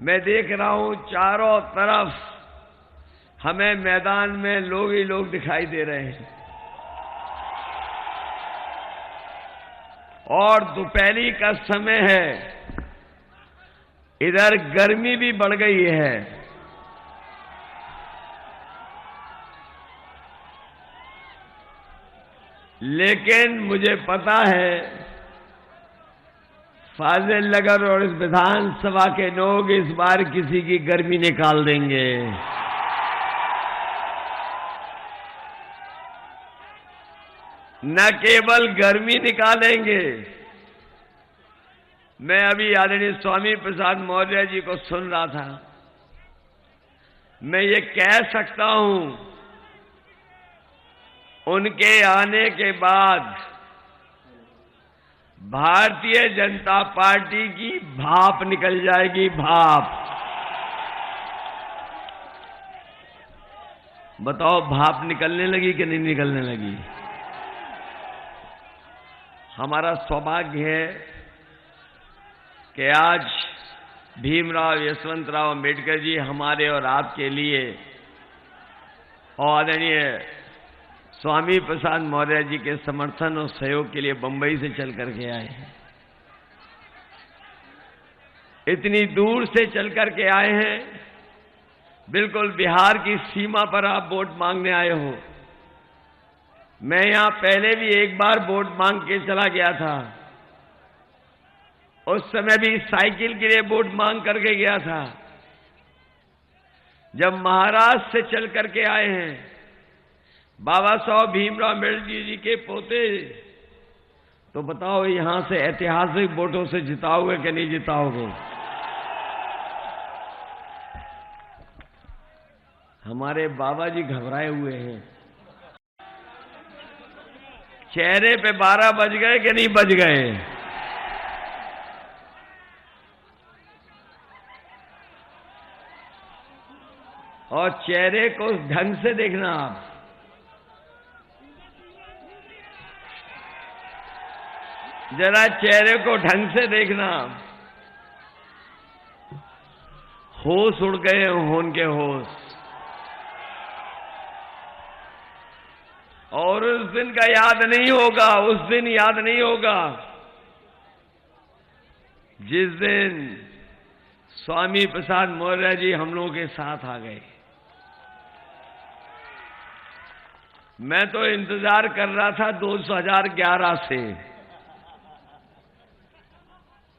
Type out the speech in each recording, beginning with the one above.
मैं देख रहा हूं चारों तरफ हमें मैदान में लोग ही लोग दिखाई दे रहे हैं और दोपहरी का समय है। इधर गर्मी भी बढ़ गई है। लेकिन मुझे पता है फाजिलनगर और इस विधानसभा के लोग इस बार किसी की गर्मी निकाल देंगे। न केवल गर्मी निकालेंगे, मैं अभी आदरणीय स्वामी प्रसाद मौर्य जी को सुन रहा था। मैं ये कह सकता हूं उनके आने के बाद भारतीय जनता पार्टी की भाप निकल जाएगी, भाप। बताओ भाप निकलने लगी कि नहीं निकलने लगी? हमारा सौभाग्य है कि आज भीमराव यशवंतराव अम्बेडकर जी हमारे और आपके लिए और आदरणीय स्वामी प्रसाद मौर्य जी के समर्थन और सहयोग के लिए बंबई से चल करके आए हैं। इतनी दूर से चल करके आए हैं, बिल्कुल बिहार की सीमा पर आप वोट मांगने आए हो। मैं यहां पहले भी एक बार वोट मांग के चला गया था। उस समय भी साइकिल के लिए वोट मांग करके गया था। जब महाराष्ट्र से चल करके आए हैं, बाबा साहब भीमराव अम्बेडकर जी के पोते, तो बताओ यहां से ऐतिहासिक वोटों से जिताओगे कि नहीं जिताओगे? हमारे बाबा जी घबराए हुए हैं। चेहरे पे 12 बज गए कि नहीं बज गए? और चेहरे को ढंग से देखना आप। जरा चेहरे को ढंग से देखना। होश उड़ गए हों उनके होश। और उस दिन का याद नहीं होगा, उस दिन याद नहीं होगा जिस दिन स्वामी प्रसाद मौर्य जी हम लोगों के साथ आ गए। मैं तो इंतजार कर रहा था 2011 से।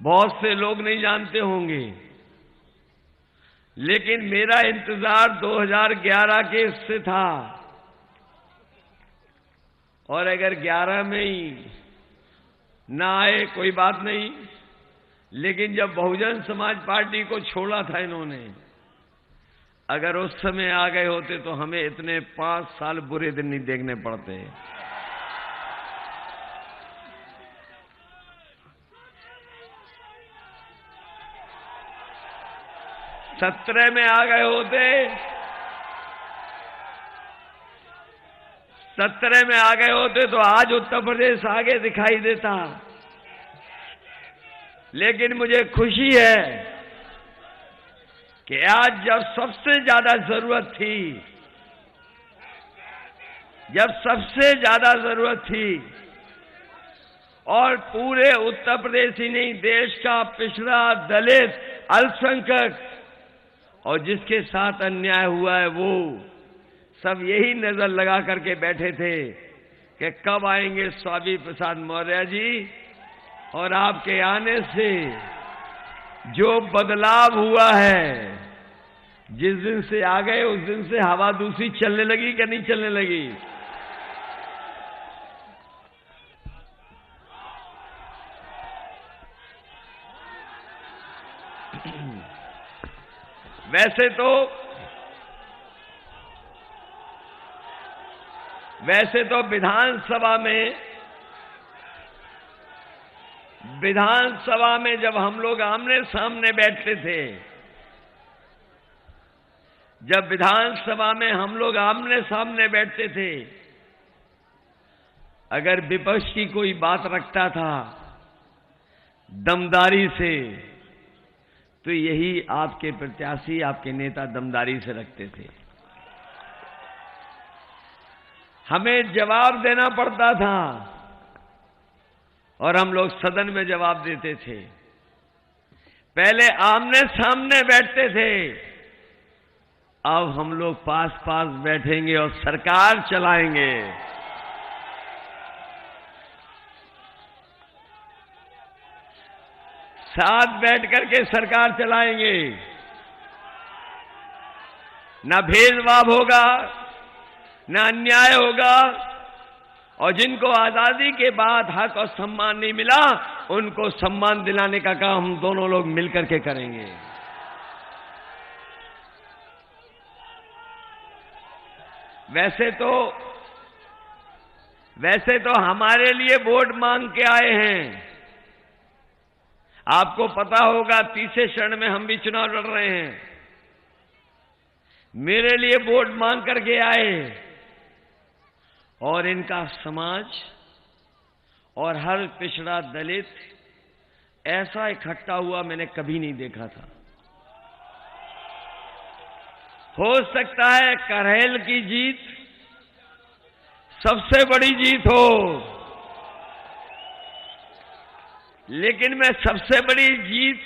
बहुत से लोग नहीं जानते होंगे, लेकिन मेरा इंतजार 2011 के से था। और अगर 11 में ही ना आए कोई बात नहीं, लेकिन जब बहुजन समाज पार्टी को छोड़ा था इन्होंने, अगर उस समय आ गए होते तो हमें इतने 5 साल बुरे दिन नहीं देखने पड़ते। 17 में आ गए होते, 17 में आ गए होते तो आज उत्तर प्रदेश आगे दिखाई देता। लेकिन मुझे खुशी है कि आज जब सबसे ज्यादा जरूरत थी, जब सबसे ज्यादा जरूरत थी और पूरे उत्तर प्रदेश ही नहीं, देश का पिछड़ा, दलित, अल्पसंख्यक और जिसके साथ अन्याय हुआ है वो सब यही नजर लगा करके बैठे थे कि कब आएंगे स्वामी प्रसाद मौर्य जी। और आपके आने से जो बदलाव हुआ है, जिस दिन से आ गए उस दिन से हवा दूसरी चलने लगी कि नहीं चलने लगी? वैसे तो विधानसभा में जब हम लोग आमने सामने बैठते थे, जब विधानसभा में हम लोग आमने सामने बैठते थे, अगर विपक्ष की कोई बात रखता था दमदारी से, तो यही आपके प्रत्याशी, आपके नेता दमदारी से रखते थे। हमें जवाब देना पड़ता था और हम लोग सदन में जवाब देते थे। पहले आमने सामने बैठते थे, अब हम लोग पास पास बैठेंगे और सरकार चलाएंगे। साथ बैठ करके सरकार चलाएंगे। ना भेदभाव होगा, ना अन्याय होगा, और जिनको आजादी के बाद हक और सम्मान नहीं मिला उनको सम्मान दिलाने का काम हम दोनों लोग मिलकर के करेंगे। वैसे तो हमारे लिए वोट मांग के आए हैं। आपको पता होगा तीसरे चरण में हम भी चुनाव लड़ रहे हैं। मेरे लिए वोट मांग करके आए और इनका समाज और हर पिछड़ा दलित ऐसा इकट्ठा हुआ मैंने कभी नहीं देखा था। हो सकता है करहेल की जीत सबसे बड़ी जीत हो, लेकिन मैं सबसे बड़ी जीत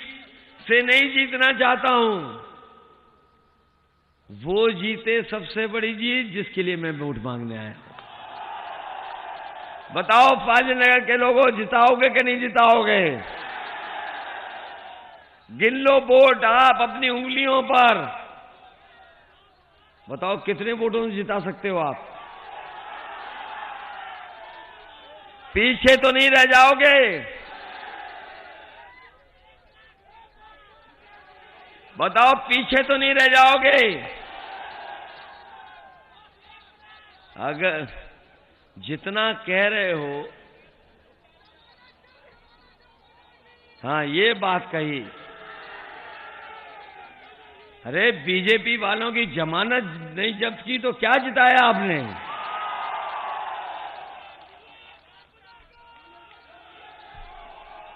से नहीं जीतना चाहता हूं। वो जीते सबसे बड़ी जीत जिसके लिए मैं वोट मांगने आया हूं। बताओ फाजिलनगर के लोगों, जिताओगे कि नहीं जिताओगे? गिन लो वोट आप अपनी उंगलियों पर। बताओ कितने वोटों से जिता सकते हो आप? पीछे तो नहीं रह जाओगे? बताओ पीछे तो नहीं रह जाओगे? अगर जितना कह रहे हो, हाँ ये बात कही। अरे बीजेपी वालों की जमानत नहीं जब्त की तो क्या जिताया आपने?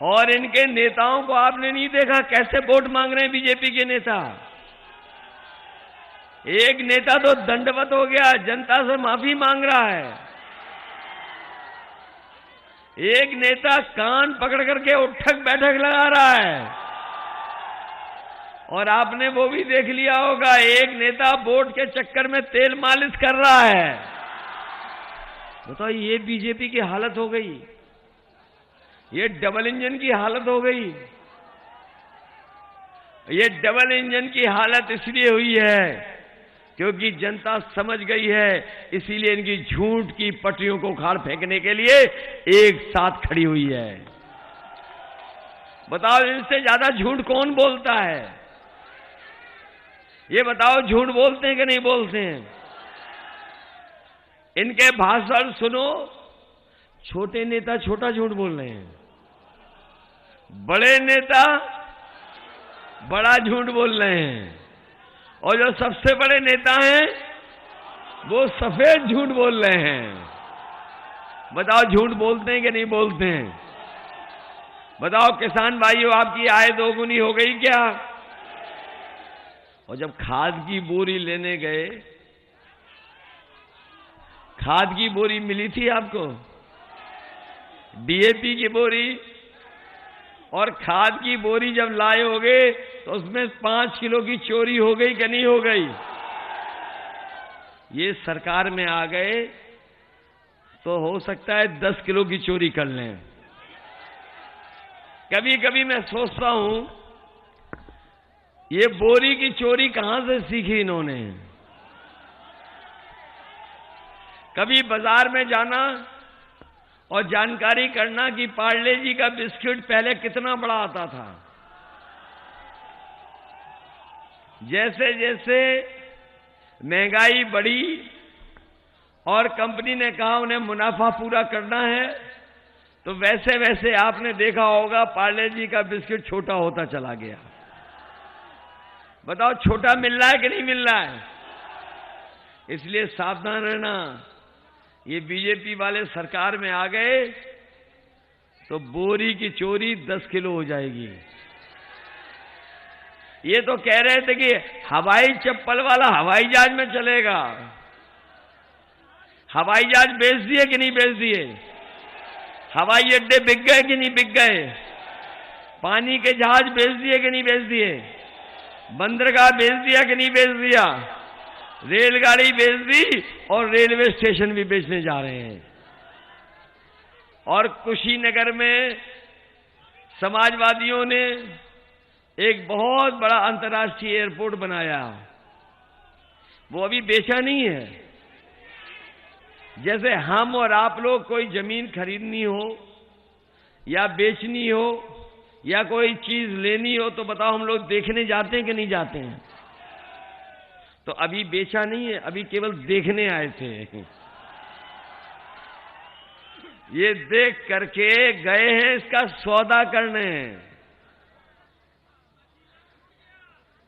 और इनके नेताओं को आपने नहीं देखा कैसे वोट मांग रहे हैं बीजेपी के नेता? एक नेता तो दंडवत हो गया, जनता से माफी मांग रहा है। एक नेता कान पकड़ करके उठक बैठक लगा रहा है। और आपने वो भी देख लिया होगा, एक नेता वोट के चक्कर में तेल मालिश कर रहा है। बताओ ये बीजेपी की हालत हो गई, ये डबल इंजन की हालत हो गई। ये डबल इंजन की हालत इसलिए हुई है क्योंकि जनता समझ गई है, इसीलिए इनकी झूठ की पटरियों को उखाड़ फेंकने के लिए एक साथ खड़ी हुई है। बताओ इनसे ज्यादा झूठ कौन बोलता है? ये बताओ झूठ बोलते हैं कि नहीं बोलते हैं? इनके भाषण सुनो, छोटे नेता छोटा झूठ बोल रहे हैं, बड़े नेता बड़ा झूठ बोल रहे हैं, और जो सबसे बड़े नेता हैं वो सफेद झूठ बोल रहे हैं। बताओ झूठ बोलते हैं कि नहीं बोलते हैं? बताओ किसान भाइयों, आपकी आय दोगुनी हो गई क्या? और जब खाद की बोरी लेने गए, खाद की बोरी मिली थी आपको? डीएपी की बोरी और खाद की बोरी जब लाए होगे तो उसमें 5 किलो की चोरी हो गई कि नहीं हो गई? ये सरकार में आ गए तो हो सकता है 10 किलो की चोरी कर लें। कभी कभी मैं सोचता हूं ये बोरी की चोरी कहां से सीखी इन्होंने। कभी बाजार में जाना और जानकारी करना कि पार्ले जी का बिस्किट पहले कितना बड़ा आता था। जैसे जैसे महंगाई बढ़ी और कंपनी ने कहा उन्हें मुनाफा पूरा करना है, तो वैसे वैसे आपने देखा होगा पार्ले जी का बिस्किट छोटा होता चला गया। बताओ छोटा मिल रहा है कि नहीं मिल रहा है? इसलिए सावधान रहना। ये बीजेपी वाले सरकार में आ गए तो बोरी की चोरी 10 किलो हो जाएगी। ये तो कह रहे थे कि हवाई चप्पल वाला हवाई जहाज में चलेगा। हवाई जहाज बेच दिए कि नहीं बेच दिए? हवाई अड्डे बिक गए कि नहीं बिक गए? पानी के जहाज बेच दिए कि नहीं बेच दिए? बंदरगाह बेच दिया कि नहीं बेच दिया? रेलगाड़ी बेच दी और रेलवे स्टेशन भी बेचने जा रहे हैं। और कुशीनगर में समाजवादियों ने एक बहुत बड़ा अंतर्राष्ट्रीय एयरपोर्ट बनाया, वो अभी बेचा नहीं है। जैसे हम और आप लोग कोई जमीन खरीदनी हो या बेचनी हो या कोई चीज लेनी हो तो बताओ हम लोग देखने जाते हैं कि नहीं जाते हैं? तो अभी बेचा नहीं है, अभी केवल देखने आए थे। ये देख करके गए हैं इसका सौदा करने।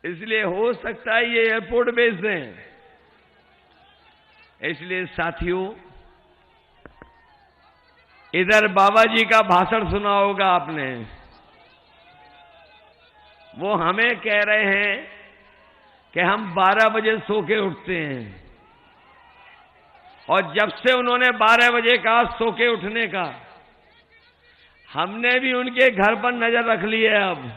इसलिए हो सकता है ये एयरपोर्ट बेच दें। इसलिए साथियों, इधर बाबा जी का भाषण सुना होगा आपने। वो हमें कह रहे हैं कि हम 12 बजे सो के उठते हैं, और जब से उन्होंने 12 बजे कहा सो के उठने का, हमने भी उनके घर पर नजर रख ली है। अब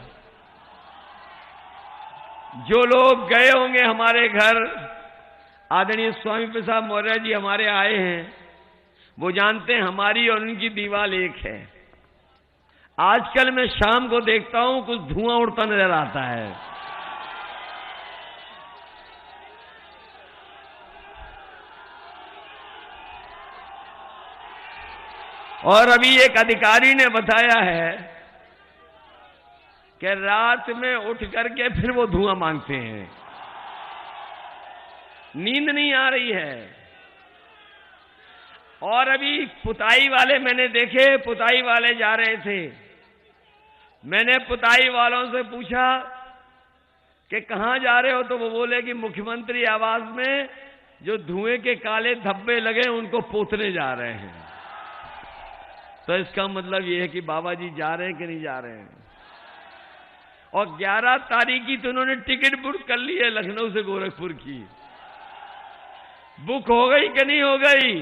जो लोग गए होंगे हमारे घर, आदरणीय स्वामी प्रसाद मौर्य जी हमारे आए हैं, वो जानते हैं हमारी और उनकी दीवार एक है। आजकल मैं शाम को देखता हूं कुछ धुआं उड़ता नजर आता है। और अभी एक अधिकारी ने बताया है कि रात में उठ करके फिर वो धुआं मांगते हैं। नींद नहीं आ रही है। और अभी पुताई वाले मैंने देखे, पुताई वाले जा रहे थे। मैंने पुताई वालों से पूछा कि कहां जा रहे हो, तो वो बोले कि मुख्यमंत्री आवास में जो धुएं के काले धब्बे लगे उनको पोतने जा रहे हैं। तो इसका मतलब ये है कि बाबा जी जा रहे हैं कि नहीं जा रहे हैं। और 11 तारीख की तो उन्होंने टिकट बुक कर ली है लखनऊ से गोरखपुर की। बुक हो गई कि नहीं हो गई?